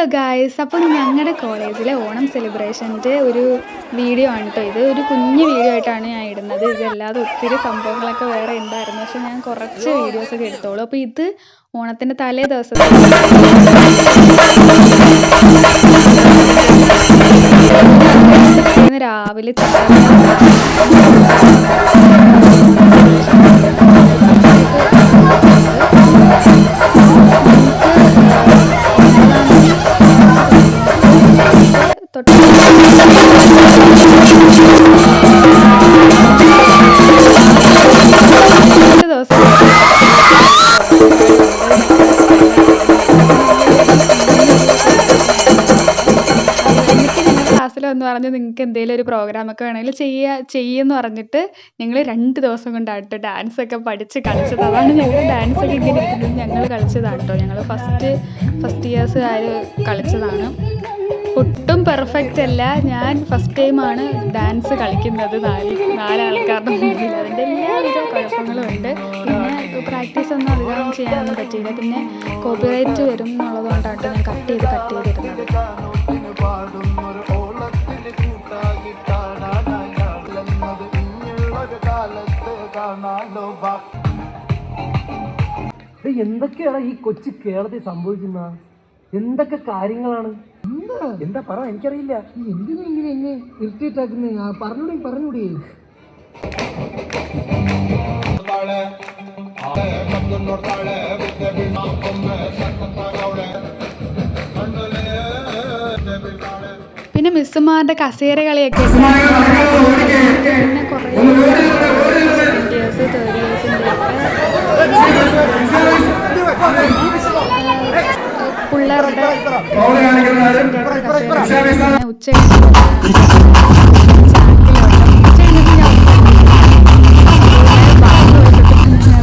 Hello guys, അപ്പം ഞങ്ങളുടെ കോളേജിലെ ഓണം സെലിബ്രേഷൻ്റെ ഒരു വീഡിയോ ആണ് കേട്ടോ. ഇത് ഒരു കുഞ്ഞു വീഡിയോ ആയിട്ടാണ് ഞാൻ ഇടുന്നത്. ഇതല്ലാതെ ഒത്തിരി സംഭവങ്ങളൊക്കെ വേറെ ഉണ്ടായിരുന്നു, പക്ഷെ ഞാൻ കുറച്ച് വീഡിയോസൊക്കെ എടുത്തോളൂ. അപ്പോൾ ഇത് ഓണത്തിൻ്റെ തലേ ദിവസം രാവിലെ എന്ന് പറഞ്ഞ് നിങ്ങൾക്ക് എന്തെങ്കിലും ഒരു പ്രോഗ്രാമൊക്കെ വേണമെങ്കിൽ ചെയ്യുമെന്ന് പറഞ്ഞിട്ട് ഞങ്ങൾ 2 ദിവസം കൊണ്ടാട്ടോ ഡാൻസൊക്കെ പഠിച്ച് കളിച്ചത്. അതാണ് ഞങ്ങൾ ഡാൻസൊക്കെ ഇങ്ങനെ ഇരിക്കുന്നത് ഞങ്ങൾ കളിച്ചതാണ് കേട്ടോ. ഞങ്ങൾ ഫസ്റ്റ് ഇയേഴ്സുകാർ കളിച്ചതാണ്. ഒട്ടും പെർഫെക്റ്റ് അല്ല. ഞാൻ ഫസ്റ്റ് ടൈമാണ് ഡാൻസ് കളിക്കുന്നത് നാലാൾക്കാരുടെ മുന്നിൽ. അതിൻ്റെ എല്ലാവിധ കുഴപ്പങ്ങളും ഉണ്ട്. പിന്നെ പ്രാക്ടീസ് ഒന്നും അധികം ചെയ്യാനൊന്നും പറ്റിയില്ല. പിന്നെ കോപ്പിറൈറ്റ് വരും എന്നുള്ളതുകൊണ്ടാട്ടോ ഞാൻ കട്ട് ചെയ്തിരുന്നത്. എന്തൊക്കെയാണ് ഈ കൊച്ചു കേരളത്തിൽ സംഭവിക്കുന്ന? എന്തൊക്കെ കാര്യങ്ങളാണ്? എന്താ പറ, എനിക്കറിയില്ല. എന്തിനാ ഇങ്ങനെ എന്നെ ഇറിറ്റേറ്റ് ആക്കുന്നേ? പറഞ്ഞൂടെ പിന്നെ മിസ്സുമാരുടെ കസേര കളിയൊക്കെ പിന്നെ കുറേ തേർഡ് ഇയേഴ്സിൻ്റെ പിള്ളേരുടെ ഉച്ച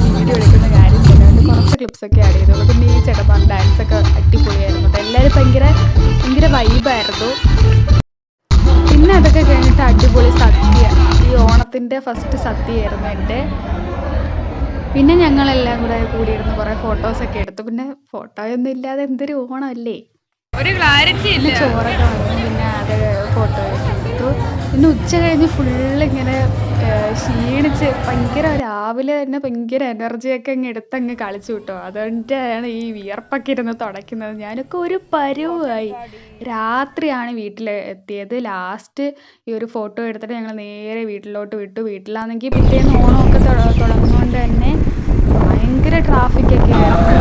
വീഡിയോ എടുക്കുന്ന കാര്യം ചെയ്യുന്നുണ്ട്. കുറച്ച് ക്ലിപ്സൊക്കെ ആഡ് ചെയ്തോളൂ. പിന്നെ ഈ ചെടപ്പാൻ ഡാൻസൊക്കെ അടിപൊളിയായിരുന്നു. എല്ലാവരും ഭയങ്കര വൈബായിരുന്നു. പിന്നെ അതൊക്കെ കഴിഞ്ഞിട്ട് അടിപൊളി സദ്യ, ഈ ഓണത്തിൻ്റെ ഫസ്റ്റ് സദ്യയായിരുന്നു എൻ്റെ. പിന്നെ ഞങ്ങളെല്ലാം കൂടിയിരുന്ന് കുറേ ഫോട്ടോസൊക്കെ എടുത്തു. പിന്നെ ഫോട്ടോയൊന്നും ഇല്ലാതെ എന്തൊരു ഓണമല്ലേ, ഒരു ക്ലാരിറ്റി ഇല്ല. ചോറൊക്കെ വന്നു, പിന്നെ അത് ഫോട്ടോയൊക്കെ എടുത്തു. പിന്നെ ഉച്ച കഴിഞ്ഞ് ഫുള്ളിങ്ങനെ ക്ഷീണിച്ച് രാവിലെ തന്നെ ഭയങ്കര എനർജിയൊക്കെ എടുത്തങ്ങ് കളിച്ചു കിട്ടോ. അതുകൊണ്ടാണ് ഈ വിയർപ്പൊക്കെ ഇരുന്ന് തുടയ്ക്കുന്നത്. ഞാനൊക്കെ ഒരു പരുവായി. രാത്രിയാണ് വീട്ടിലെത്തിയത്. ലാസ്റ്റ് ഈ ഒരു ഫോട്ടോ എടുത്തിട്ട് ഞങ്ങൾ നേരെ വീട്ടിലോട്ട് വിട്ടു. വീട്ടിലാണെങ്കിൽ പിറ്റേന്ന് ഓണമൊക്കെ തുടങ്ങുന്നതുകൊണ്ട് തന്നെ ഭയങ്കര ട്രാഫിക്കൊക്കെ ആയിരുന്നു.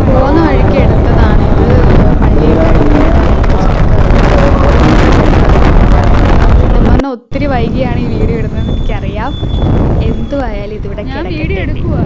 പോകുന്ന വഴിക്ക് എടുത്തതാണ് ഇത്. ഒത്തിരി വൈകിയാണ് ഈ വീഡിയോ ഇടുന്നത് എനിക്കറിയാം. എന്തുവായാലും ഇതിവിടെ വീഡിയോ എടുക്കുക.